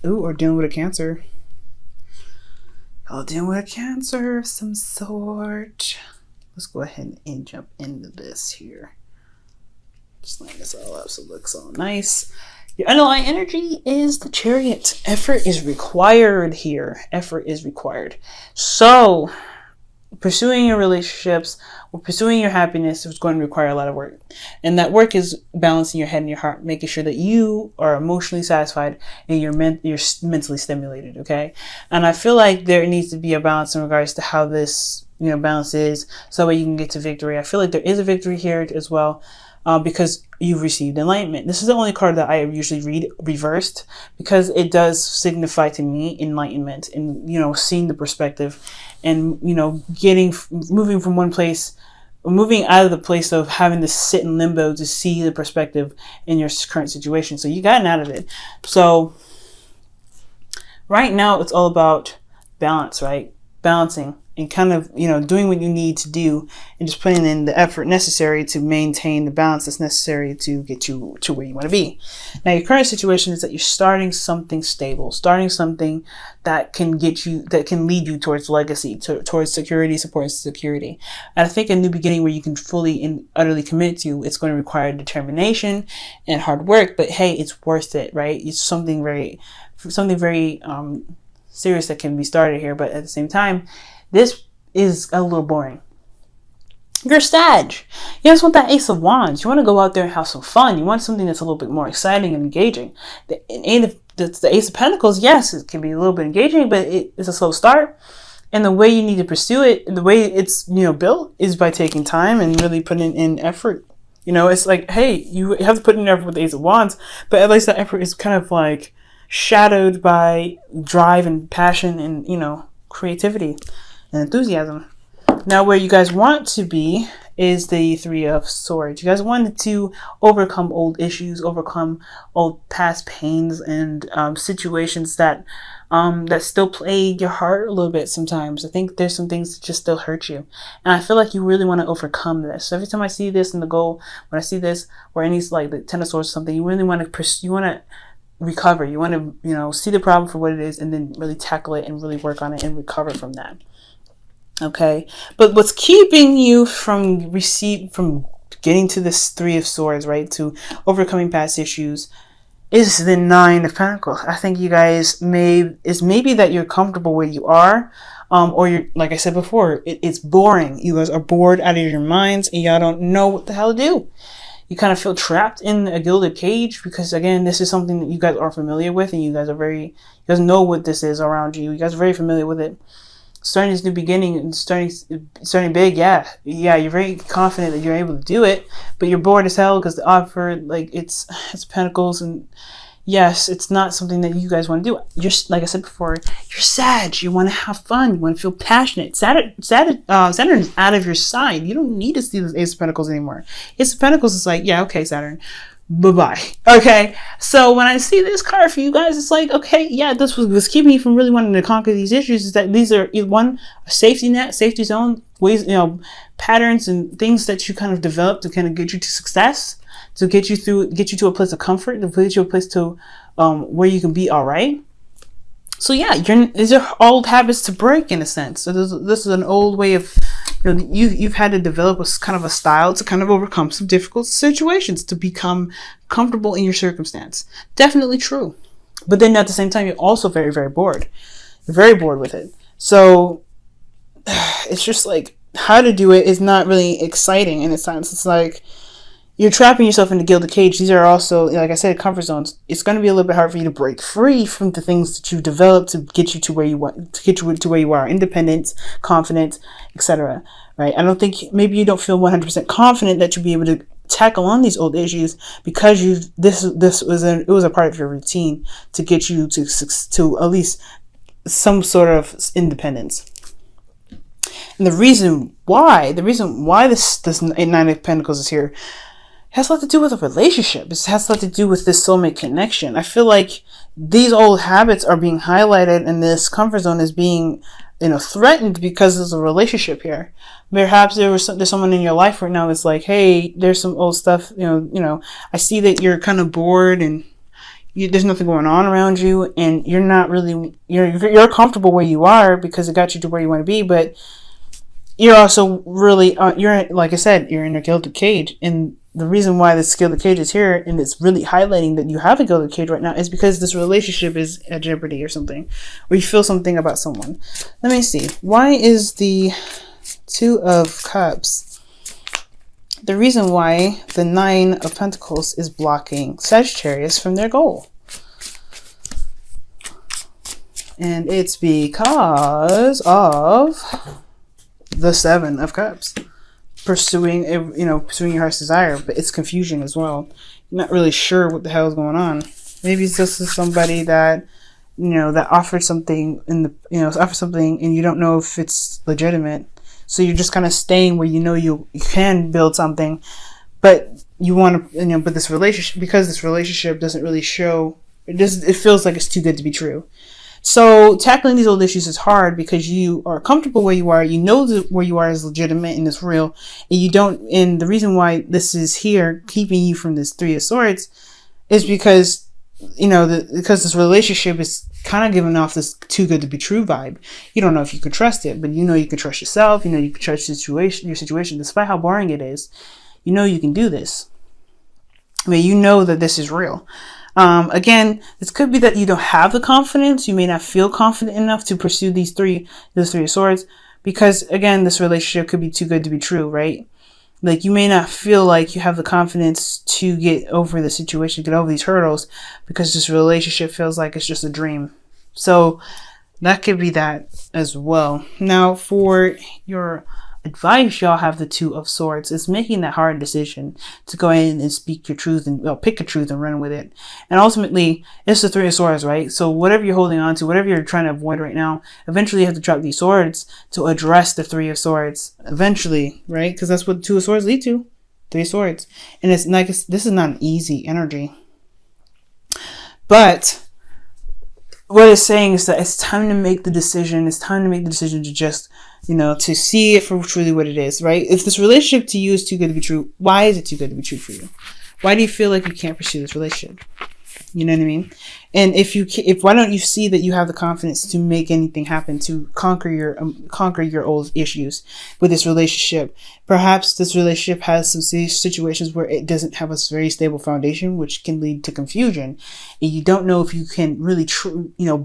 Ooh, or dealing with a Cancer. Y'all dealing with a Cancer of some sort. Let's go ahead and jump into this here. Just line this all up so it looks all nice. Your underlying energy is the Chariot. Effort is required here. Effort is required. So, pursuing your relationships or pursuing your happiness is going to require a lot of work. And that work is balancing your head and your heart, making sure that you are emotionally satisfied and you're mentally stimulated, okay? And I feel like there needs to be a balance in regards to how this, balance is, so that you can get to victory. I feel like there is a victory here as well. Because you've received enlightenment. This is the only card that I usually read reversed, because it does signify to me enlightenment and, seeing the perspective and, moving from one place, moving out of the place of having to sit in limbo to see the perspective in your current situation. So you gotten out of it. So right now it's all about balance, right? Balancing and kind of, doing what you need to do and just putting in the effort necessary to maintain the balance that's necessary to get you to where you want to be. Now, your current situation is that you're starting something stable, starting something that can lead you towards legacy, towards security, support and security. And I think a new beginning where you can fully and utterly commit to, it's going to require determination and hard work, but hey, it's worth it, right? It's something very serious that can be started here, but at the same time, this is a little boring. You're Sag. You just want that Ace of Wands. You want to go out there and have some fun. You want something that's a little bit more exciting and engaging. The Ace of Pentacles, yes, it can be a little bit engaging, but it's a slow start. And the way you need to pursue it, the way it's built, is by taking time and really putting in effort. It's like, hey, you have to put in effort with the Ace of Wands, but at least that effort is kind of like shadowed by drive and passion and, creativity and enthusiasm. Now, where you guys want to be is the Three of Swords. You guys wanted to overcome old issues, overcome old past pains and situations that still plague your heart a little bit sometimes. I think there's some things that just still hurt you. And I feel like you really want to overcome this. So every time I see this in the goal, when I see this, or any like the Ten of Swords or something, you really want to recover. You want to, see the problem for what it is and then really tackle it and really work on it and recover from that. Okay. But what's keeping you from getting to this Three of Swords, right, to overcoming past issues, is the Nine of Pentacles. I think you guys maybe that you're comfortable where you are, or you're, like I said before, it's boring. You guys are bored out of your minds and y'all don't know what the hell to do. You kind of feel trapped in a gilded cage because, again, this is something that you guys are familiar with and you guys know what this is around you. You guys are very familiar with it. Starting this new beginning and starting big, yeah, you're very confident that you're able to do it, but you're bored as hell because the offer, like, it's Pentacles, and yes, it's not something that you guys want to do. You're, like I said before, you're Sag. You want to have fun. You want to feel passionate. Saturn is out of your side. You don't need to see this Ace of Pentacles anymore. Ace of Pentacles is like, yeah, okay, Saturn, bye-bye. Okay, so when I see this card for you guys, it's like, okay, yeah, this was keeping you from really wanting to conquer these issues, is that these are a safety net, safety zone, ways, patterns and things that you kind of develop to kind of get you to success, to get you to a place of comfort, to get you a place to where you can be all right. So yeah, these are old habits to break, in a sense. So this is an old way of, you've had to develop a kind of a style to kind of overcome some difficult situations, to become comfortable in your circumstance. Definitely true. But then at the same time, you're also very, very bored. You're very bored with it. So it's just like, how to do it is not really exciting in a sense. It's like you're trapping yourself in a gilded cage. These are also, like I said, comfort zones. It's going to be a little bit hard for you to break free from the things that you've developed to get you to where you want, to get you to where you are, independence, confidence, etc. Right? I don't think, maybe you don't feel 100% confident that you'll be able to tackle on these old issues because it was a part of your routine to get you to at least some sort of independence. And the reason why this Nine of Pentacles is here has a lot to do with a relationship. It has a lot to do with this soulmate connection. I feel like these old habits are being highlighted and this comfort zone is being, threatened because there's a relationship here. Perhaps there's someone in your life right now that's like, hey, there's some old stuff, I see that you're kind of bored and, there's nothing going on around you, and you're not really, you're comfortable where you are because it got you to where you want to be, but you're also really, you're, like I said, you're in a gilded cage. And the reason why this gilded cage is here, and it's really highlighting that you have a gilded cage right now, is because this relationship is at jeopardy or something, or you feel something about someone. Let me see. Why is the Two of Cups? The reason why the Nine of Pentacles is blocking Sagittarius from their goal. And it's because of the Seven of Cups. Pursuing your heart's desire, but it's confusion as well. You're not really sure what the hell is going on. Maybe it's just somebody that, that offered something offered something and you don't know if it's legitimate. So you're just kind of staying where you can build something, but you want to, but this relationship, because this relationship doesn't really show, it feels like it's too good to be true. So tackling these old issues is hard because you are comfortable where you are. You know that where you are is legitimate and it's real. And you don't, and the reason why this is here keeping you from this Three of Swords is because, because this relationship is kind of giving off this too good to be true vibe. You don't know if you can trust it, but you can trust yourself. You can trust your situation, despite how boring it is. You can do this. I mean, you know that this is real. Again, this could be that you don't have the confidence. You may not feel confident enough to pursue these Three of Swords because, again, this relationship could be too good to be true, right? Like, you may not feel like you have the confidence to get over the situation, get over these hurdles, because this relationship feels like it's just a dream. So that could be that as well. Now, for your advice, y'all have the Two of Swords. It's making that hard decision to go in and speak your truth and pick a truth and run with it. And ultimately, it's the Three of Swords, right? So whatever you're holding on to, whatever you're trying to avoid right now, eventually you have to drop these swords to address the Three of Swords. Eventually, right? Because that's what the Two of Swords lead to. Three of Swords. And it's like, this is not an easy energy. But what it's saying is that it's time to make the decision. It's time to make the decision to just, to see it for truly what it is, right? If this relationship to you is too good to be true, why is it too good to be true for you? Why do you feel like you can't pursue this relationship? You know what I mean? And why don't you see that you have the confidence to make anything happen, to conquer your old issues with this relationship? Perhaps this relationship has some situations where it doesn't have a very stable foundation, which can lead to confusion. And you don't know if you can really,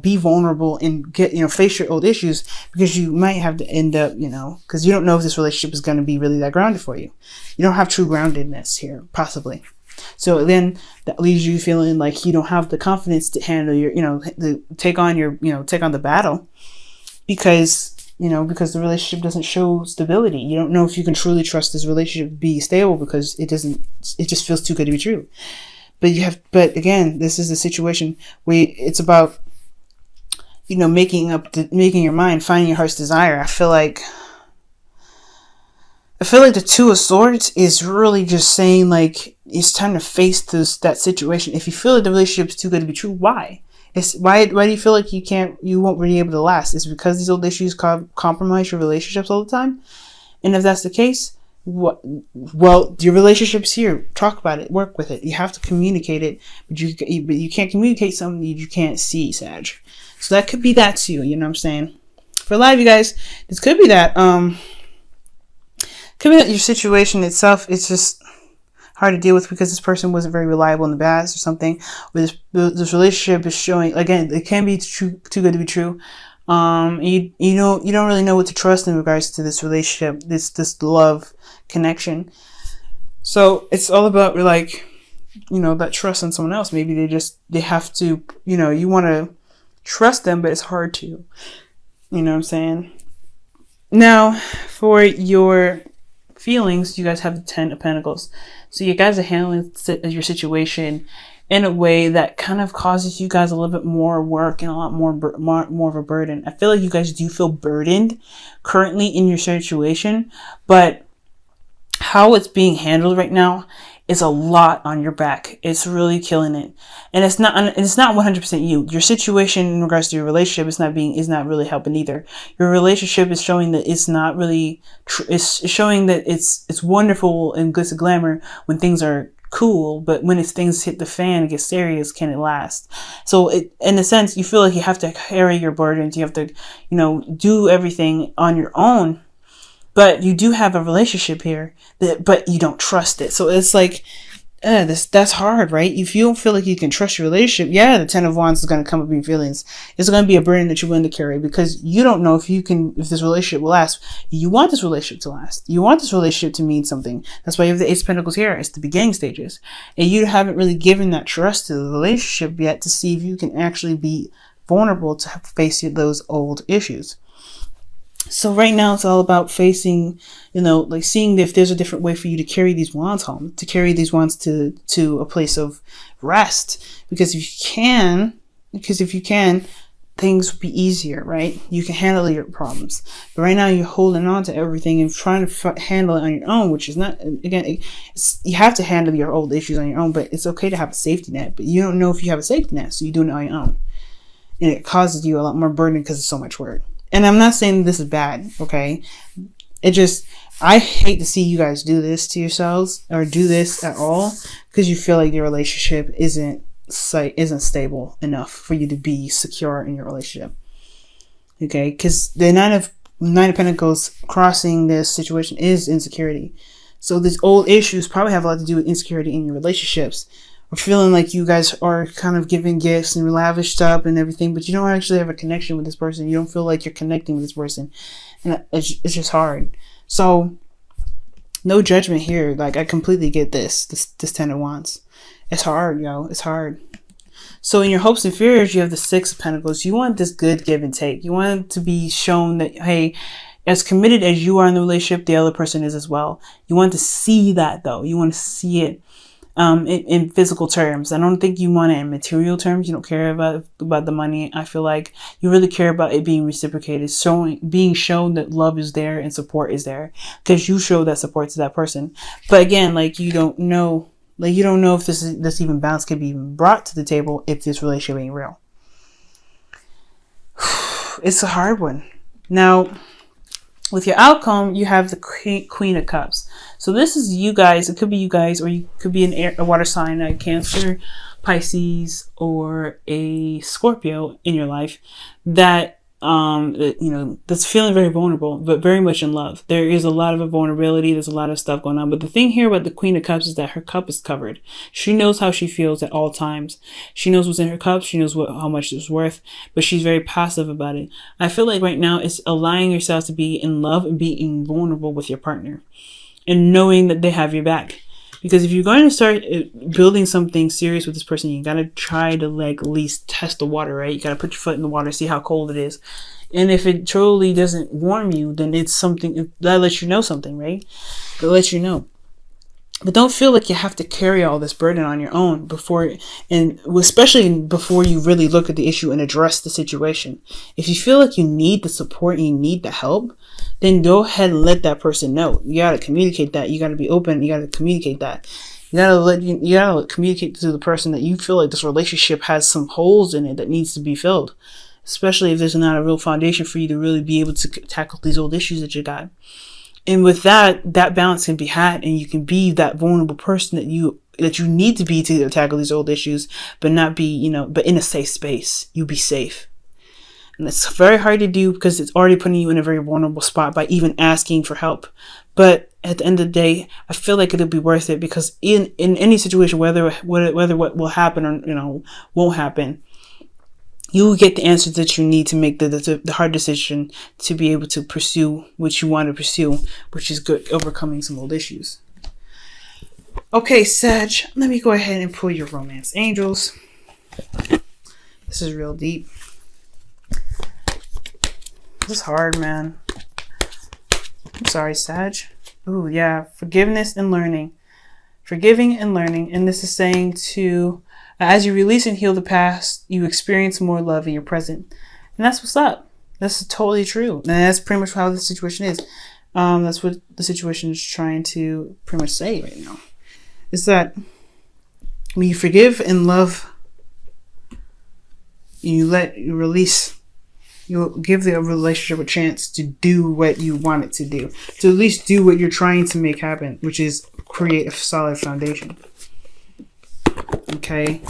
be vulnerable and face your old issues, because you might have to end up, because you don't know if this relationship is going to be really that grounded for you. You don't have true groundedness here, possibly. So then that leaves you feeling like you don't have the confidence to handle your, take on the battle, because the relationship doesn't show stability. You don't know if you can truly trust this relationship to be stable because it just feels too good to be true. But again, this is a situation where it's about, making your mind, finding your heart's desire. I feel like the Two of Swords is really just saying, like, it's time to face that situation. If you feel like the relationship is too good to be true, why? Why do you feel like you won't be able to last? Is it because these old issues compromise your relationships all the time? And if that's the case, well, your relationship's here. Talk about it. Work with it. You have to communicate it, but you can't communicate something you can't see, Sag. So that could be that too. You know what I'm saying? For a lot of you guys, this could be that. Could be that your situation itself, it's just hard to deal with because this person wasn't very reliable in the past or something. Or this relationship is showing, again, it can be too good to be true. You don't really know what to trust in regards to this relationship, this love connection. So it's all about, like, that trust in someone else. Maybe they have to, you want to trust them, but it's hard to. You know what I'm saying? Now, for your feelings, you guys have the Ten of Pentacles. So you guys are handling your situation in a way that kind of causes you guys a little bit more work and a lot more of a burden. I feel like you guys do feel burdened currently in your situation, but how it's being handled right now is a lot on your back. It's really killing it. And it's not 100% you. Your situation in regards to your relationship is not really helping either. Your relationship is showing that it's not really, it's showing that it's wonderful and glitz and glamour when things are cool, but when it's things hit the fan and get serious, can it last? So in a sense, you feel like you have to carry your burdens. You have to, do everything on your own. But you do have a relationship here, but you don't trust it. So it's like, that's hard, right? If you don't feel like you can trust your relationship, yeah, the Ten of Wands is going to come up in your feelings. It's going to be a burden that you're willing to carry because you don't know if this relationship will last. You want this relationship to last. You want this relationship to mean something. That's why you have the Ace of Pentacles here. It's the beginning stages. And you haven't really given that trust to the relationship yet to see if you can actually be vulnerable to face those old issues. So right now it's all about facing, like seeing if there's a different way for you to carry these wands home, to carry these wands to a place of rest. Because if you can, things will be easier, right? You can handle your problems. But right now you're holding on to everything and trying to handle it on your own, which is not, again, you have to handle your old issues on your own, but it's okay to have a safety net. But you don't know if you have a safety net, so you're doing it on your own. And it causes you a lot more burden because it's so much work. And I'm not saying this is bad, okay? I hate to see you guys do this to yourselves or do this at all because you feel like your relationship isn't stable enough for you to be secure in your relationship, okay? Because the Nine of Pentacles crossing this situation is insecurity. So these old issues probably have a lot to do with insecurity in your relationships. Or feeling like you guys are kind of giving gifts and lavish stuff and everything, but you don't actually have a connection with this person. You don't feel like you're connecting with this person. And it's just hard. So, no judgment here. Like, I completely get this Ten of Wands. It's hard, yo. It's hard. So, in your hopes and fears, you have the Six of Pentacles. You want this good give and take. You want it to be shown that, hey, as committed as you are in the relationship, the other person is as well. You want to see that, though. You want to see it. In physical terms. I don't think you want it in material terms. You don't care about the money. I feel like you really care about it being reciprocated, being shown that love is there and support is there because you show that support to that person. But again, like you don't know if this even balance can be even brought to the table if this relationship ain't real. It's a hard one. Now, with your outcome, you have the Queen of Cups. So this is you guys. It could be you guys, or you could be a water sign, a Cancer, Pisces, or a Scorpio in your life that that's feeling very vulnerable, but very much in love. There is a lot of vulnerability. There's a lot of stuff going on. But the thing here about the Queen of Cups is that her cup is covered. She knows how she feels at all times. She knows what's in her cup. She knows how much it's worth, but she's very passive about it. I feel like right now it's allowing yourself to be in love and being vulnerable with your partner and knowing that they have your back. Because if you're going to start building something serious with this person, you got to try to at least test the water, right? You got to put your foot in the water, see how cold it is. And if it truly doesn't warm you, then it's something that lets you know something, right? It lets you know. But don't feel like you have to carry all this burden on your own especially before you really look at the issue and address the situation. If you feel like you need the support and you need the help, then go ahead and let that person know. You got to communicate that. You got to be open. You got to communicate that. You got to communicate to the person that you feel like this relationship has some holes in it that needs to be filled. Especially if there's not a real foundation for you to really be able to tackle these old issues that you got. And with that balance can be had, and you can be that vulnerable person that you need to be to tackle these old issues, but not be, but in a safe space. You be safe. And it's very hard to do because it's already putting you in a very vulnerable spot by even asking for help. But at the end of the day, I feel like it'll be worth it because in any situation, whether what will happen or, won't happen, you will get the answers that you need to make the hard decision to be able to pursue what you want to pursue, which is good, overcoming some old issues. Okay, Sag, let me go ahead and pull your romance angels. This is real deep. This is hard, man. I'm sorry, Sag. Ooh, yeah. Forgiveness and learning. Forgiving and learning. And this is saying to, as you release and heal the past, you experience more love in your present. And that's what's up. That's totally true. And that's pretty much how the situation is. That's what the situation is trying to pretty much say right now. Is that when you forgive and love, you release, you'll give the relationship a chance to do what you want it to do. To at least do what you're trying to make happen, which is create a solid foundation. Okay.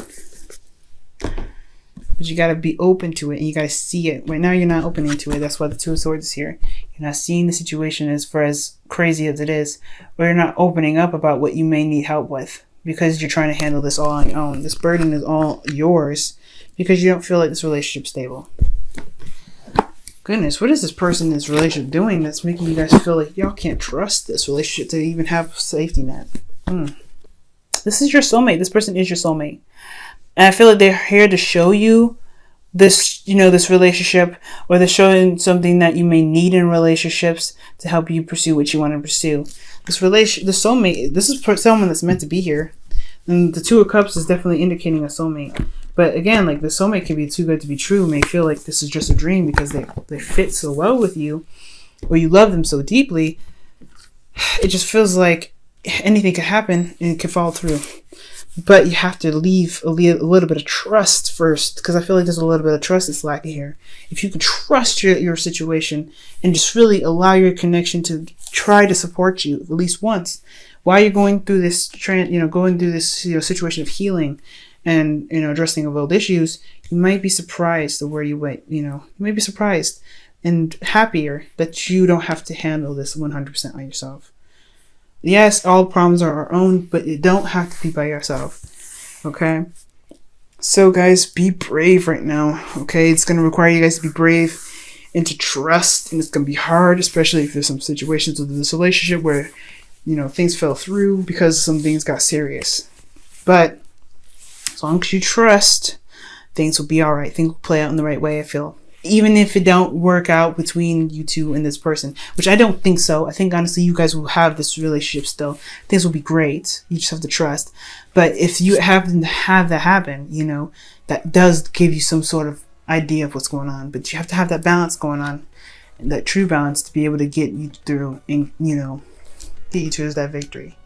But you got to be open to it, and you got to see it. Right now, you're not opening to it. That's why the Two of Swords is here. You're not seeing the situation as for as crazy as it is, or you're not opening up about what you may need help with because you're trying to handle this all on your own. This burden is all yours because you don't feel like this relationship's stable. Goodness, what is this person in this relationship doing that's making you guys feel like y'all can't trust this relationship to even have a safety net? This is your soulmate. This person is your soulmate. And I feel like they're here to show you this, you know, this relationship, or they're showing something that you may need in relationships to help you pursue what you want to pursue. This soulmate, this is someone that's meant to be here. And the Two of Cups is definitely indicating a soulmate. But again, like the soulmate can be too good to be true. May feel like this is just a dream because they fit so well with you, or you love them so deeply. It just feels like anything could happen and it could fall through. But you have to leave a little bit of trust first, because I feel like there's a little bit of trust that's lacking here. If you can trust your situation and just really allow your connection to try to support you at least once while you're going through this situation of healing and addressing of old issues, you might be surprised of where you went. You may be surprised and happier that you don't have to handle this 100% on yourself. Yes, all problems are our own, but you don't have to be by yourself. Okay? So guys, be brave right now. Okay? It's going to require you guys to be brave and to trust, and it's going to be hard, especially if there's some situations within this relationship where, things fell through because some things got serious. But as long as you trust, things will be all right. Things will play out in the right way, I feel. Even if it don't work out between you two and this person, which I don't think so. I think honestly you guys will have this relationship still. Things will be great. You just have to trust. But if you happen to have that happen, that does give you some sort of idea of what's going on. But you have to have that balance going on, that true balance, to be able to get you through and, get you to that victory.